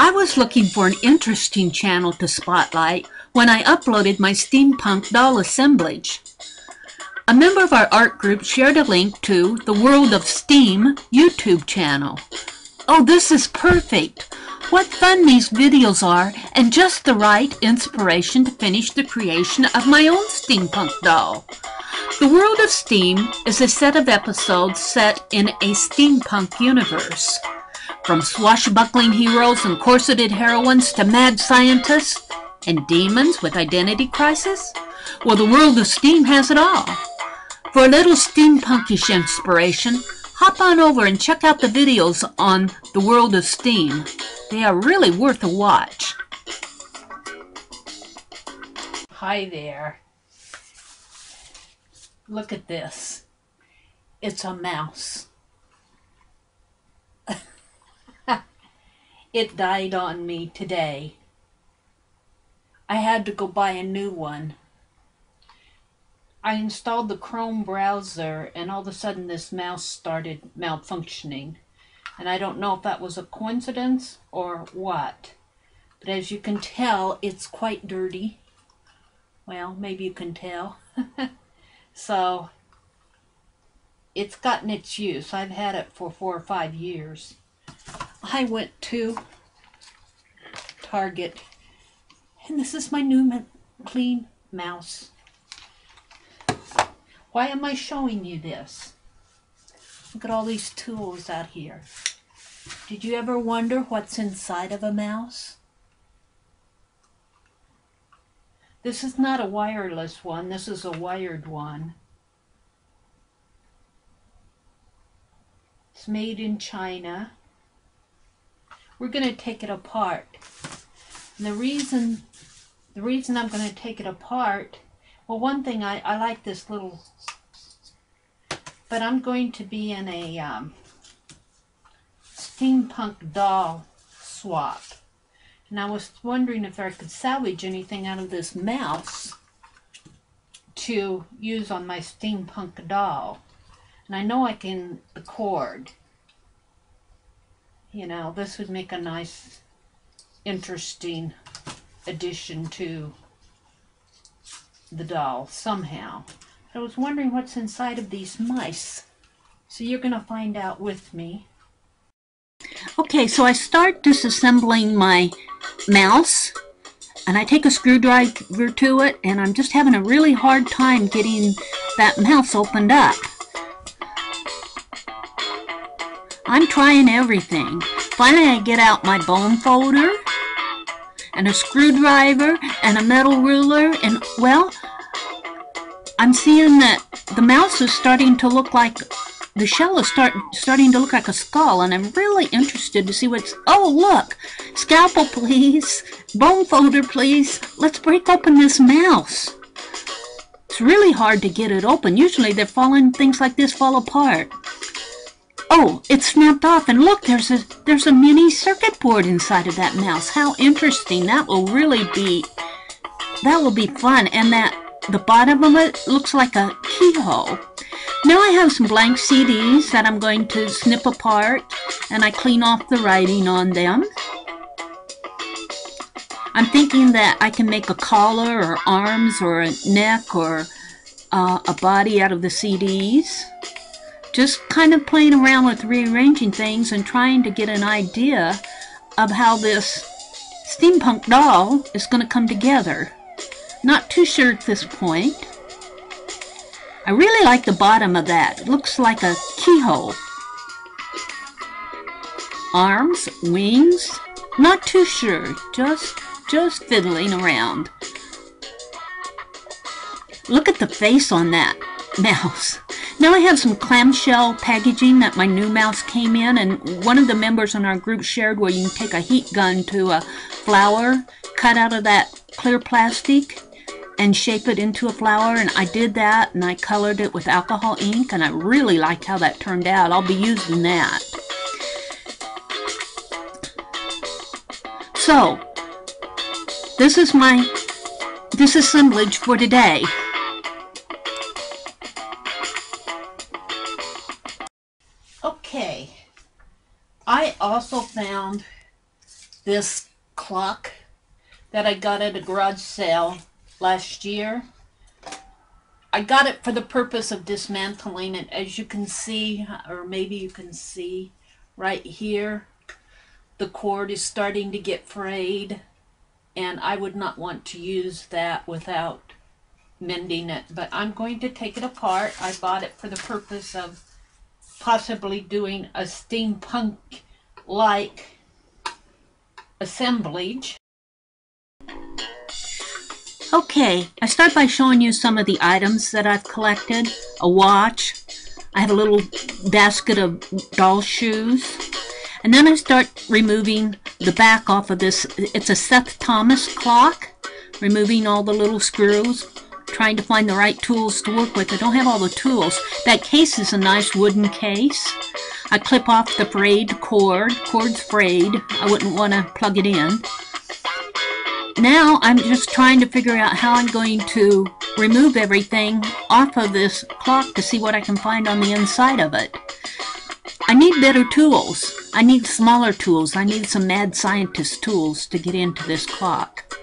I was looking for an interesting channel to spotlight when I uploaded my Steampunk Doll Assemblage. A member of our art group shared a link to the World of Steam YouTube channel. Oh, this is perfect! What fun these videos are, and just the right inspiration to finish the creation of my own steampunk doll. The World of Steam is a set of episodes set in a steampunk universe. From swashbuckling heroes and corseted heroines to mad scientists and demons with identity crisis, well, the World of Steam has it all. For a little steampunkish inspiration, hop on over and check out the videos on the World of Steam. They are really worth a watch. Hi there. Look at this. It's a mouse. It died on me today. I had to go buy a new one. I installed the Chrome browser and all of a sudden this mouse started malfunctioning. And I don't know if that was a coincidence or what. But as you can tell, it's quite dirty. Well, maybe you can tell. So, it's gotten its use. I've had it for 4 or 5 years. I went to Target, and this is my new clean mouse. Why am I showing you this? Look at all these tools out here. Did you ever wonder what's inside of a mouse? This is not a wireless one, this is a wired one. It's made in China. We're going to take it apart. And the reason I'm going to take it apart, well, one thing, I like this little, but I'm going to be in a steampunk doll swap. And I was wondering if I could salvage anything out of this mouse to use on my steampunk doll. And I know I can, the cord. You know, this would make a nice, interesting addition to the doll somehow. I was wondering what's inside of these mice. So you're going to find out with me. Okay, so I start disassembling my mouse, and I take a screwdriver to it, and I'm just having a really hard time getting that mouse opened up. I'm trying everything. Finally, I get out my bone folder, and a screwdriver, and a metal ruler, and, well, I'm seeing that the mouse is starting to look like, the shell is starting to look like a skull, and I'm really interested to see what's, oh, look, scalpel, please, bone folder, please, let's break open this mouse. It's really hard to get it open. Usually things like this fall apart. Oh, it's snapped off, and look, there's a mini circuit board inside of that mouse. How interesting. That will be fun. And the bottom of it looks like a keyhole. Now I have some blank CDs that I'm going to snip apart, and I clean off the writing on them. I'm thinking that I can make a collar or arms or a neck or a body out of the CDs. Just kind of playing around with rearranging things and trying to get an idea of how this steampunk doll is going to come together. Not too sure at this point. I really like the bottom of that. It looks like a keyhole. Arms, wings, not too sure. Just fiddling around. Look at the face on that mouse. Now I have some clamshell packaging that my new mouse came in, and one of the members in our group shared where you can take a heat gun to a flower, cut out of that clear plastic, and shape it into a flower, and I did that, and I colored it with alcohol ink, and I really liked how that turned out. I'll be using that. So, this is my disassemblage for today. Okay, I also found this clock that I got at a garage sale last year. I got it for the purpose of dismantling it. As you can see, or maybe you can see right here, the cord is starting to get frayed, and I would not want to use that without mending it. But I'm going to take it apart. I bought it for the purpose of possibly doing a steampunk-like assemblage. Okay, I start by showing you some of the items that I've collected. A watch. I have a little basket of doll shoes. And then I start removing the back off of this. It's a Seth Thomas Clock. Removing all the little screws. Trying to find the right tools to work with. I don't have all the tools. That case is a nice wooden case. I clip off the frayed cord. Cord's frayed. I wouldn't want to plug it in. Now I'm just trying to figure out how I'm going to remove everything off of this clock to see what I can find on the inside of it. I need better tools. I need smaller tools. I need some mad scientist tools to get into this clock.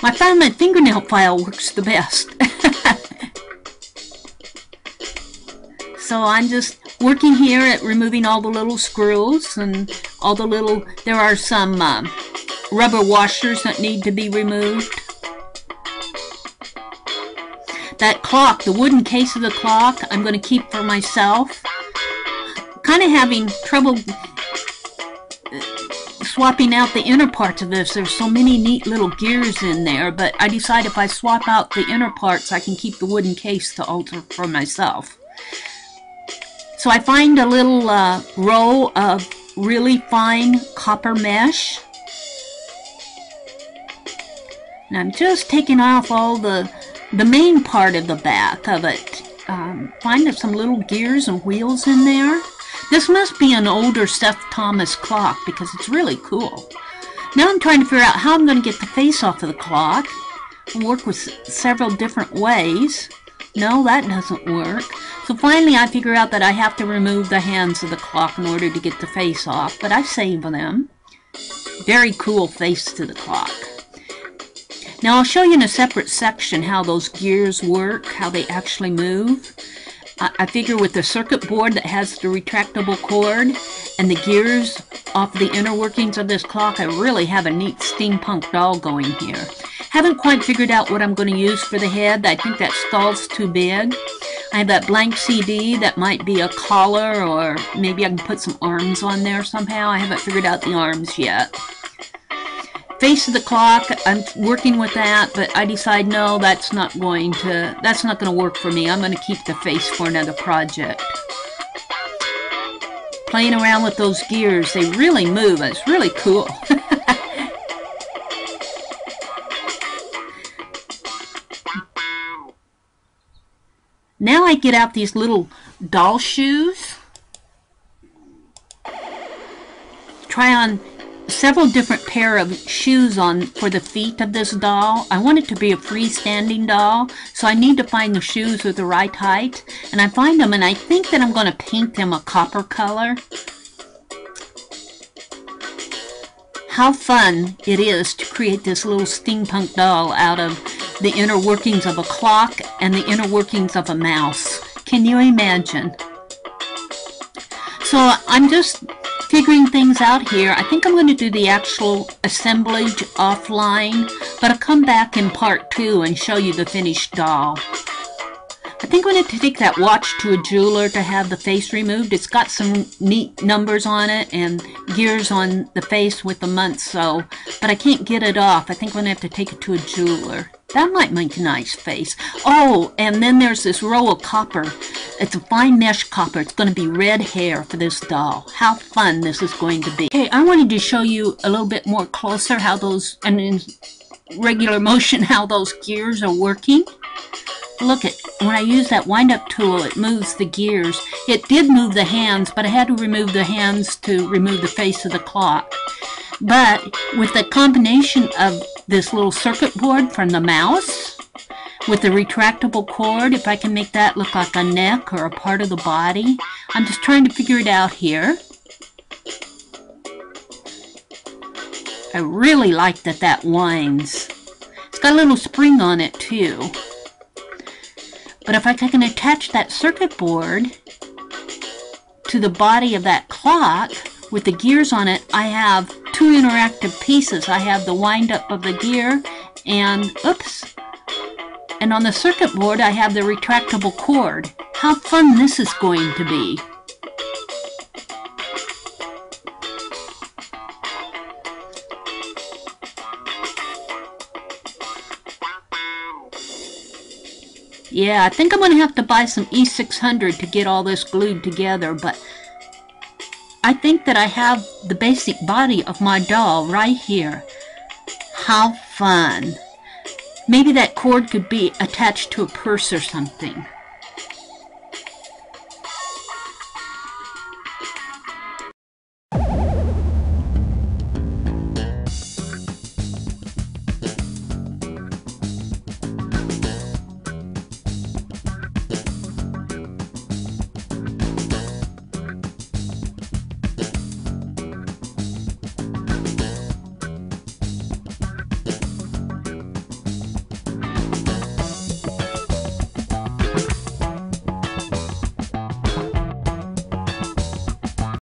I found my fingernail file works the best. So I'm just working here at removing all the little screws and all the little, there are some rubber washers that need to be removed. That clock, the wooden case of the clock, I'm going to keep for myself. Kind of having trouble swapping out the inner parts of this. There's so many neat little gears in there, but I decide if I swap out the inner parts, I can keep the wooden case to alter for myself. So I find a little row of really fine copper mesh. And I'm just taking off all the main part of the back of it. Find some little gears and wheels in there. This must be an older Seth Thomas clock because it's really cool. Now I'm trying to figure out how I'm going to get the face off of the clock. I'll work with several different ways. No, that doesn't work. So finally I figure out that I have to remove the hands of the clock in order to get the face off. But I save them. Very cool face to the clock. Now I'll show you in a separate section how those gears work, how they actually move. I figure with the circuit board that has the retractable cord and the gears off the inner workings of this clock, I really have a neat steampunk doll going here. Haven't quite figured out what I'm going to use for the head. I think that skull's too big. I have that blank CD that might be a collar, or maybe I can put some arms on there somehow. I haven't figured out the arms yet. Face of the clock, I'm working with that, but I decide no, that's not going to work for me. I'm going to keep the face for another project. Playing around with those gears, they really move. It's really cool. Now I get out these little doll shoes. Try on several different pair of shoes on for the feet of this doll. I want it to be a freestanding doll, so I need to find the shoes with the right height. And I find them, and I think that I'm going to paint them a copper color. How fun it is to create this little steampunk doll out of the inner workings of a clock and the inner workings of a mouse. Can you imagine? So I'm just figuring things out here. I think I'm going to do the actual assemblage offline, but I'll come back in part 2 and show you the finished doll. I think I'm going to take that watch to a jeweler to have the face removed. It's got some neat numbers on it and gears on the face with the months, so, but I can't get it off. I think I'm going to have to take it to a jeweler. That might make a nice face. Oh, and then there's this row of copper. It's a fine mesh copper. It's going to be red hair for this doll. How fun this is going to be. Okay, I wanted to show you a little bit more closer how those, and in regular motion, how those gears are working. Look at, when I use that wind-up tool, it moves the gears. It did move the hands, but I had to remove the hands to remove the face of the clock. But with the combination of this little circuit board from the mouse, with the retractable cord, if I can make that look like a neck or a part of the body, I'm just trying to figure it out here. I really like that that winds. It's got a little spring on it too. But if I can attach that circuit board to the body of that clock with the gears on it, I have two interactive pieces. I have the wind up of the gear and, oops, and on the circuit board I have the retractable cord. How fun this is going to be. Yeah, I think I'm going to have to buy some E600 to get all this glued together, but I think that I have the basic body of my doll right here. How fun. Maybe that cord could be attached to a purse or something.